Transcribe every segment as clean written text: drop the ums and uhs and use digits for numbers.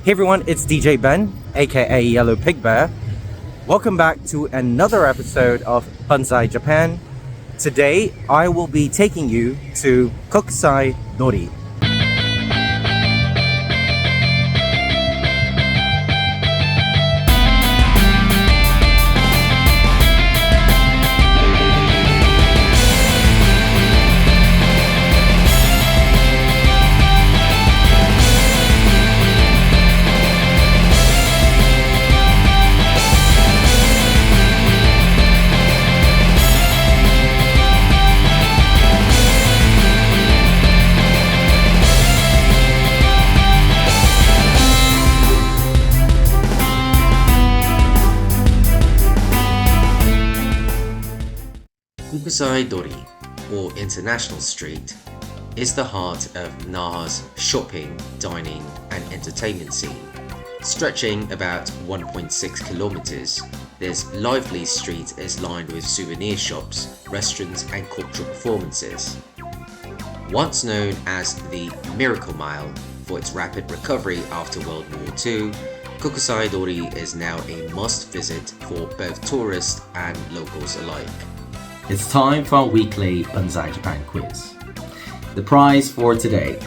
Hey everyone, it's DJ Ben, aka Yellow Pig Bear. Welcome back to another episode of Banzai Japan. Today, I will be taking you to Kokusai-dori. Kokusai-dori, or International Street, is the heart of Naha's shopping, dining and entertainment scene. Stretching about 1.6 kilometers, this lively street is lined with souvenir shops, restaurants and cultural performances. Once known as the Miracle Mile for its rapid recovery after World War II, Kokusai-dori is now a must-visit for both tourists and locals alike. It's time for our weekly Banzai Japan quiz. The prize for today,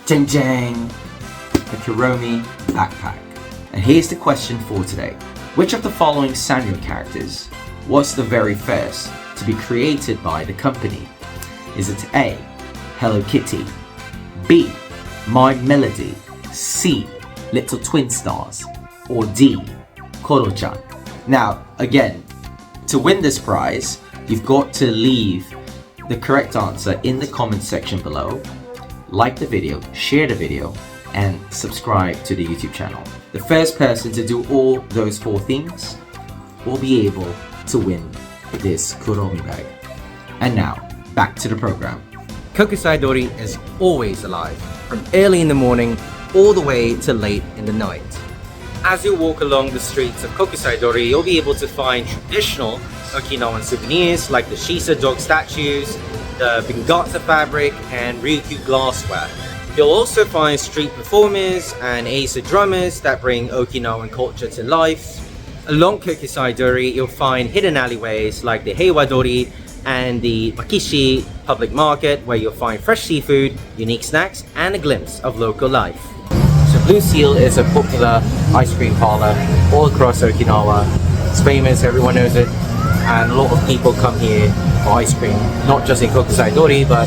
Jing Jing, a Kuromi backpack. And here's the question for today. Which of the following Sanrio characters was the very first to be created by the company? Is it A, Hello Kitty, B, My Melody, C, Little Twin Stars, or D, Koro-chan? Now, again, to win this prize, you've got to leave the correct answer in the comment section below, like the video, share the video, and subscribe to the YouTube channel. The first person to do all those 4 things will be able to win this Kuromi bag. And now, back to the program. Kokusai-dori is always alive, from early in the morning all the way to late in the night. As you walk along the streets of Kokusai-dori, you'll be able to find traditional Okinawan souvenirs like the Shisa dog statues, the Bingata fabric, and Ryukyu glassware. You'll also find street performers and Aisa drummers that bring Okinawan culture to life. Along Kokusai-dori, you'll find hidden alleyways like the Heiwa-dori and the Makishi public market, where you'll find fresh seafood, unique snacks, and a glimpse of local life. So Blue Seal is a popular ice cream parlor all across Okinawa. It's famous, everyone knows it, and a lot of people come here for ice cream, not just in Kokusai-dori, but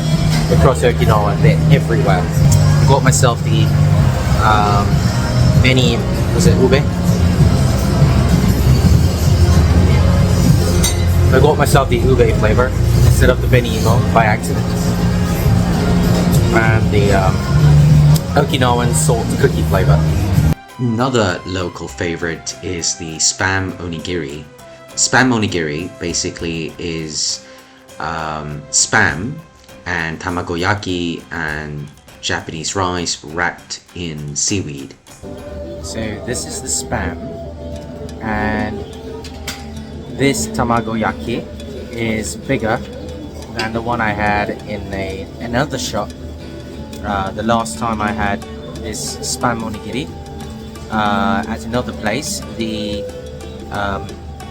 across Okinawa. They're everywhere. I got myself the Beni, was it ube? I got myself the ube flavor instead of the Beni Imo by accident. And the Okinawan salt cookie flavor. Another local favorite is the Spam Onigiri. Spam Onigiri basically is Spam and tamagoyaki and Japanese rice wrapped in seaweed. So this is the Spam, and this tamagoyaki is bigger than the one I had in another shop. The last time I had this Spam Onigiri at another place, the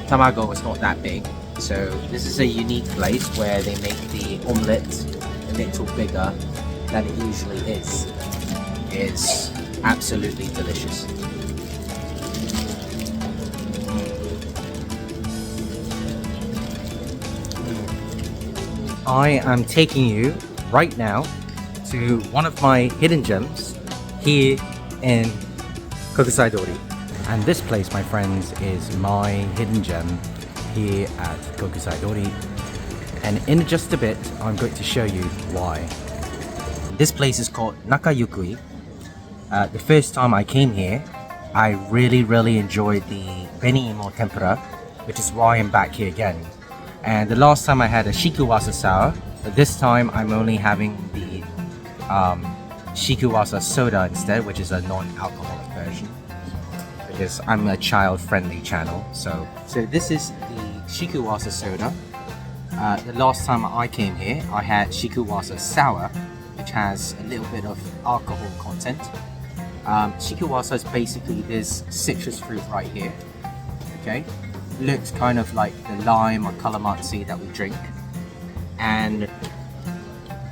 tamago was not that big. So this is a unique place where they make the omelette a little bigger than it usually is. It's absolutely delicious. I am taking you right now to one of my hidden gems here in Kokusai-dori. And this place, my friends, is my hidden gem here at Kokusai-dori. And in just a bit, I'm going to show you why. This place is called Nakayukui. The first time I came here, I really enjoyed the Beni Imo tempura, which is why I'm back here again. And the last time I had a shikuwasa sour, but this time I'm only having the shikuwasa soda instead, which is a non-alcoholic version, because I'm a child-friendly channel. So this is the shikuwasa soda. The last time I came here, I had shikuwasa sour, which has a little bit of alcohol content. Shikiwasa is basically this citrus fruit right here. Okay, looks kind of like the lime or calamansi that we drink, and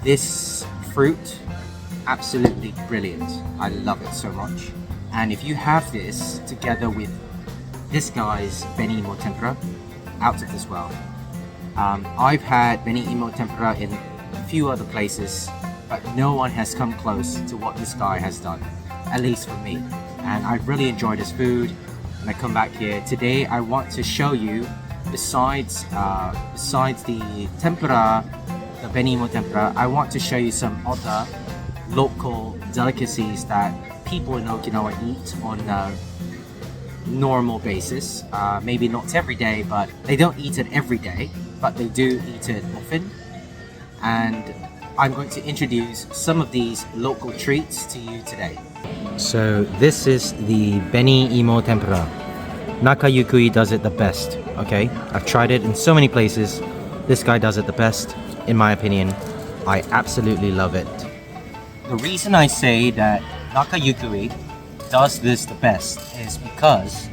this fruit, absolutely brilliant. I love it so much. And if you have this together with this guy's beni imo tempura, out of this world. I've had beni imo tempura in a few other places, but no one has come close to what this guy has done, at least for me. And I really enjoyed his food when I come back here. Today I want to show you, besides the tempura, the beni imo tempura, I want to show you some other local delicacies that people in Okinawa eat on a normal basis. Maybe not every day, but they don't eat it every day, but they do eat it often. And I'm going to introduce some of these local treats to you today. So this is the beni imo tempura. Nakayukui does it the best, okay? I've tried it in so many places. This guy does it the best, in my opinion. I absolutely love it. The reason I say that Nakayukui does this the best is because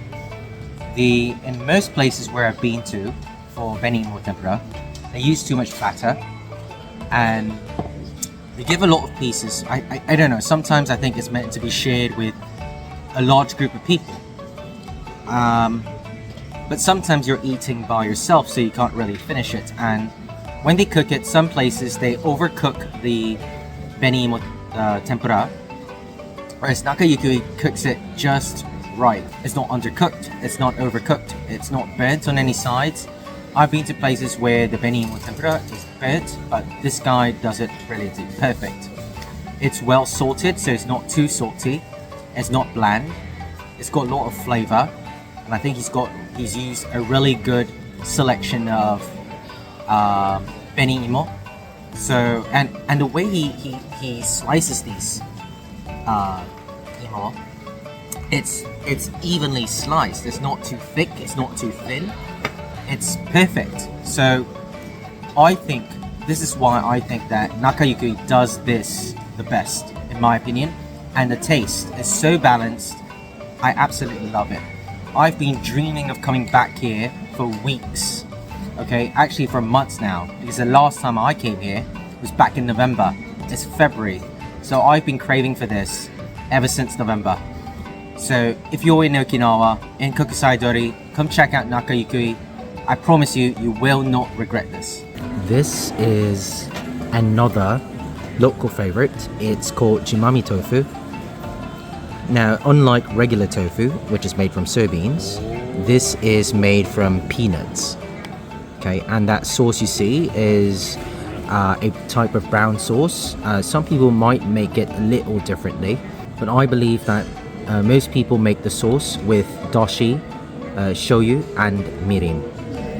in most places where I've been to for beni imo tempura, they use too much batter and they give a lot of pieces. I don't know, sometimes I think it's meant to be shared with a large group of people. But sometimes you're eating by yourself, so you can't really finish it. And when they cook it, some places they overcook the beni imo tempura, whereas Nakayukui cooks it just right. It's not undercooked, it's not overcooked, it's not burnt on any sides. I've been to places where the beni imo tempura is burnt, but this guy does it brilliantly, perfect. It's well salted, so it's not too salty, it's not bland, it's got a lot of flavor, and I think he's used a really good selection of beni imo. So and the way he slices these imo, it's evenly sliced. It's not too thick, it's not too thin, it's perfect. So I think this is why I think that Nakayukui does this the best, in my opinion. And the taste is so balanced. I absolutely love it. I've been dreaming of coming back here for weeks, okay, actually for months now, because the last time I came here was back in November. It's February, so I've been craving for this ever since November. So if you're in Okinawa, in Kokusai-dori, come check out Nakayukui. I promise you, you will not regret this. This is another local favorite. It's called jimami tofu. Now, unlike regular tofu, which is made from soybeans, this is made from peanuts. Okay, and that sauce you see is a type of brown sauce. Some people might make it a little differently, but I believe that most people make the sauce with dashi, shoyu, and mirin.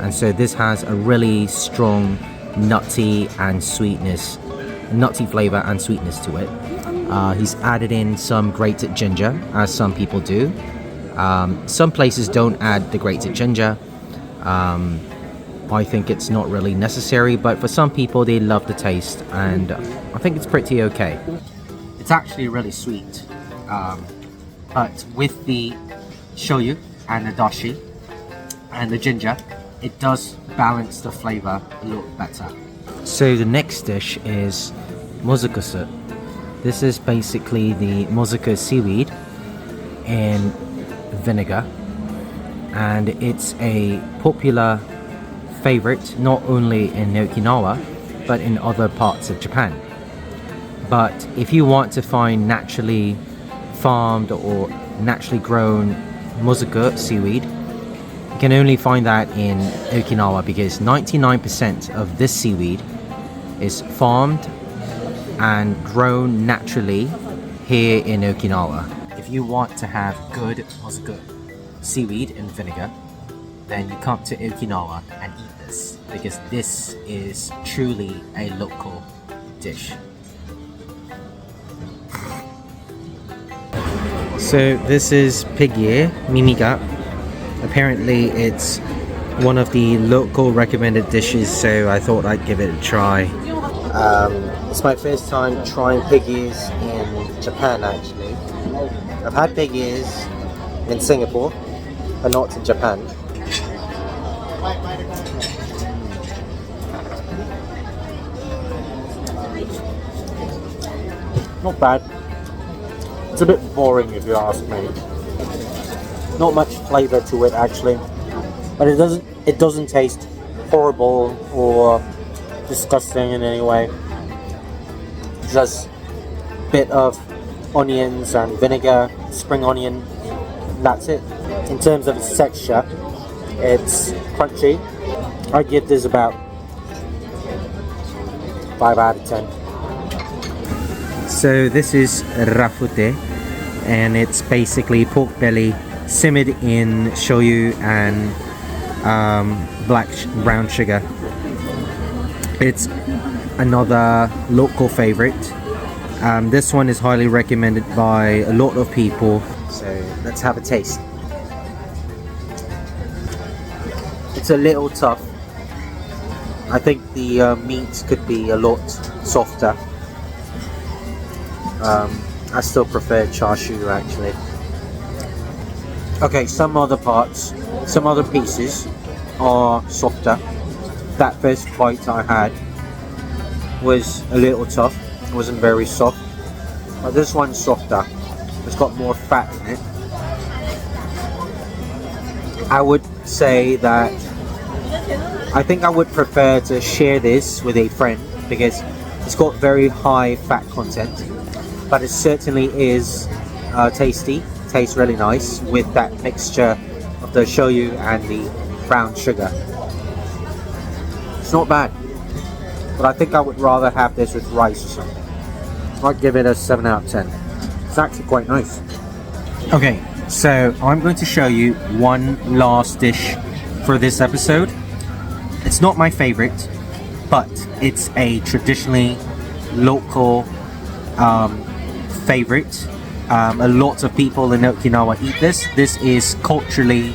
And so this has a really strong nutty flavor and sweetness to it. He's added in some grated ginger, as some people do. Some places don't add the grated ginger. I think it's not really necessary, but for some people they love the taste, and I think it's pretty okay. It's actually really sweet, but with the shoyu and the dashi and the ginger, it does balance the flavor a little better. So the next dish is mozukusu. This is basically the mozuku seaweed in vinegar, and it's a popular favorite not only in Okinawa but in other parts of Japan. But if you want to find naturally farmed or naturally grown mozuku seaweed, you can only find that in Okinawa, because 99% of this seaweed is farmed and grown naturally here in Okinawa. If you want to have good mozuku seaweed in vinegar, then you come to Okinawa and eat this, because this is truly a local dish. So this is pig ear, mimiga. Apparently it's one of the local recommended dishes, so I thought I'd give it a try. It's my first time trying pig ears in Japan, actually. I've had big ears in Singapore, but not in Japan. Not bad. It's a bit boring if you ask me. Not much flavour to it actually, but it doesn't taste horrible or disgusting in any way. Just a bit of onions and vinegar, spring onion. That's it. In terms of its texture, it's crunchy. I give this about 5 out of 10. So this is rafute, and it's basically pork belly simmered in shoyu and brown sugar. It's another local favorite. This one is highly recommended by a lot of people. So let's have a taste. It's a little tough. I think the meat could be a lot softer. I still prefer chashu actually. Okay, some other pieces are softer. That first bite I had was a little tough. It wasn't very soft. But this one's softer. It's got more fat in it. I would say that I think I would prefer to share this with a friend because it's got very high fat content. But it certainly is tasty. Tastes really nice with that mixture of the shoyu and the brown sugar. It's not bad, but I think I would rather have this with rice or something. I'd give it a 7 out of 10. It's actually quite nice. Okay, so I'm going to show you one last dish for this episode. It's not my favorite, but it's a traditionally local favorite. A lot of people in Okinawa eat this. This is culturally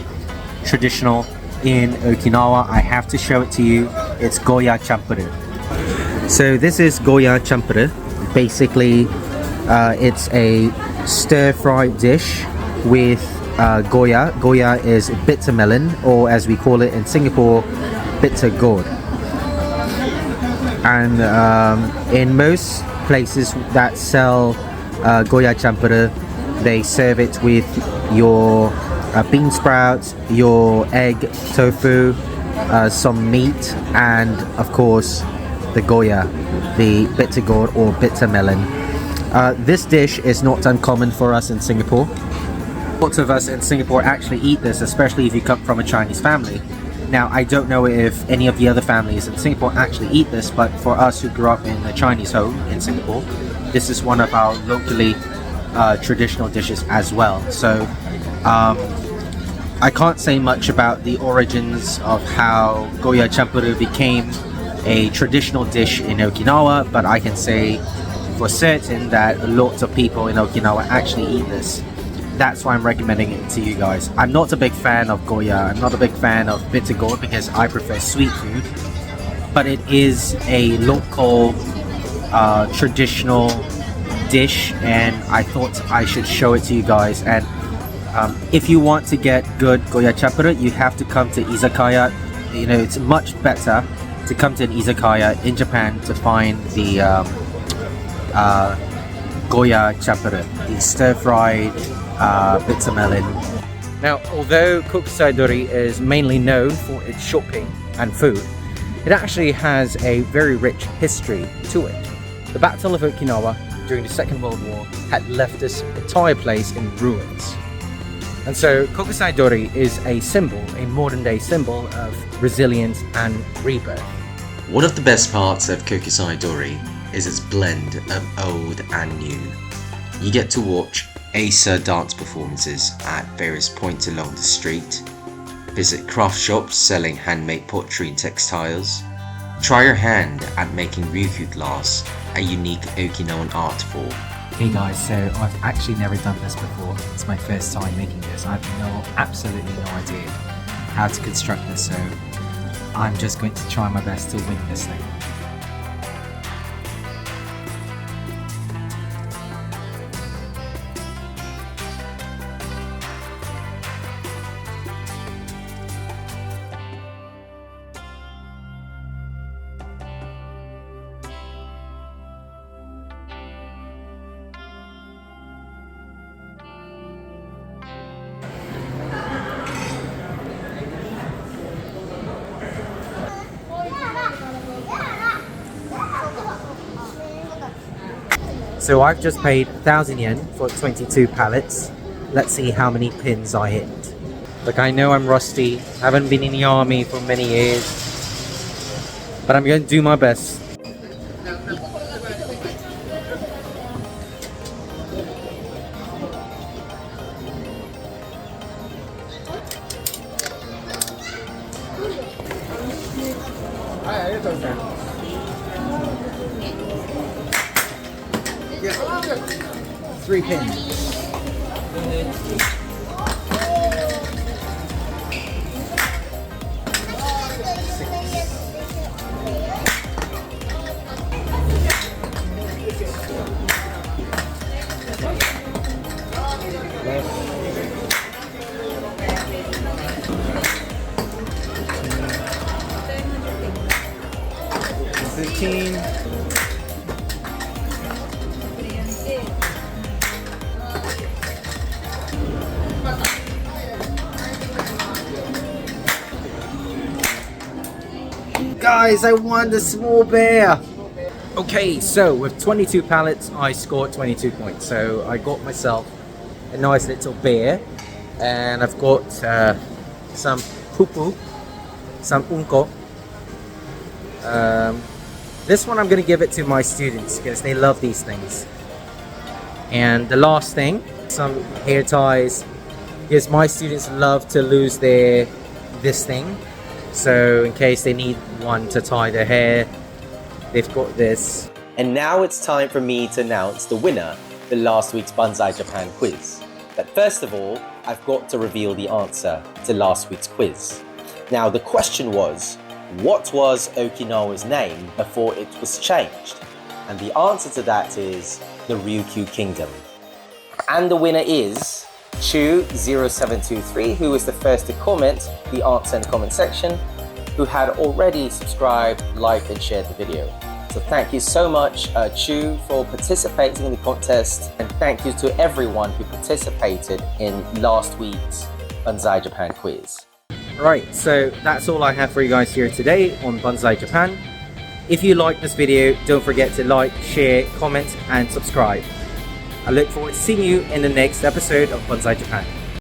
traditional in Okinawa. I have to show it to you. It's goya champuru. So this is goya champuru. Basically, it's a stir-fried dish with goya. Goya is bitter melon, or as we call it in Singapore, bitter gourd. And in most places that sell goya champuru, they serve it with your bean sprouts, your egg, tofu, some meat, and of course the goya, the bitter gourd or bitter melon. This dish is not uncommon for us in Singapore. Lots of us in Singapore actually eat this, especially if you come from a Chinese family. Now, I don't know if any of the other families in Singapore actually eat this, but for us who grew up in a Chinese home in Singapore, this is one of our locally traditional dishes as well. So I can't say much about the origins of how goya champuru became a traditional dish in Okinawa, but I can say for certain that a lot of people in Okinawa actually eat this. That's why I'm recommending it to you guys. I'm not a big fan of goya. I'm not a big fan of bitter gourd because I prefer sweet food, but it is a local traditional dish, and I thought I should show it to you guys. And if you want to get good goya champuru, you have to come to izakaya. You know, it's much better to come to an izakaya in Japan to find the goya champuru, the stir-fried bitter melon. Now, although Kokusai-dori is mainly known for its shopping and food, it actually has a very rich history to it. The Battle of Okinawa during the Second World War had left this entire place in ruins. And so Kokusai-dori is a symbol, a modern day symbol of resilience and rebirth. One of the best parts of Kokusai-dori is its blend of old and new. You get to watch Acer dance performances at various points along the street, visit craft shops selling handmade pottery and textiles, try your hand at making ryukyu glass, a unique Okinawan art form. Hey guys, so I've actually never done this before. It's my first time making this. I have absolutely no idea how to construct this, so I'm just going to try my best to wing this thing. So I've just paid 1,000 yen for 22 pallets. Let's see how many pins I hit. Look, I know I'm rusty, haven't been in the army for many years, but I'm going to do my best. Three pins. Guys, I won the small bear! Okay, so with 22 pallets, I scored 22 points. So I got myself a nice little bear, and I've got some pupu, some unko. This one I'm going to give it to my students because they love these things. And the last thing, some hair ties, because my students love to lose this thing. So in case they need one to tie their hair, they've got this. And now it's time for me to announce the winner for last week's Banzai Japan quiz. But first of all, I've got to reveal the answer to last week's quiz. Now the question was, what was Okinawa's name before it was changed? And the answer to that is the Ryukyu Kingdom. And the winner is Chu0723, who was the first to comment the answer in the comment section, who had already subscribed, liked and shared the video. So thank you so much, Chu, for participating in the contest, and thank you to everyone who participated in last week's Banzai Japan quiz. Right, so that's all I have for you guys here today on Banzai Japan. If you liked this video, don't forget to like, share, comment and subscribe. I look forward to seeing you in the next episode of Banzai Japan.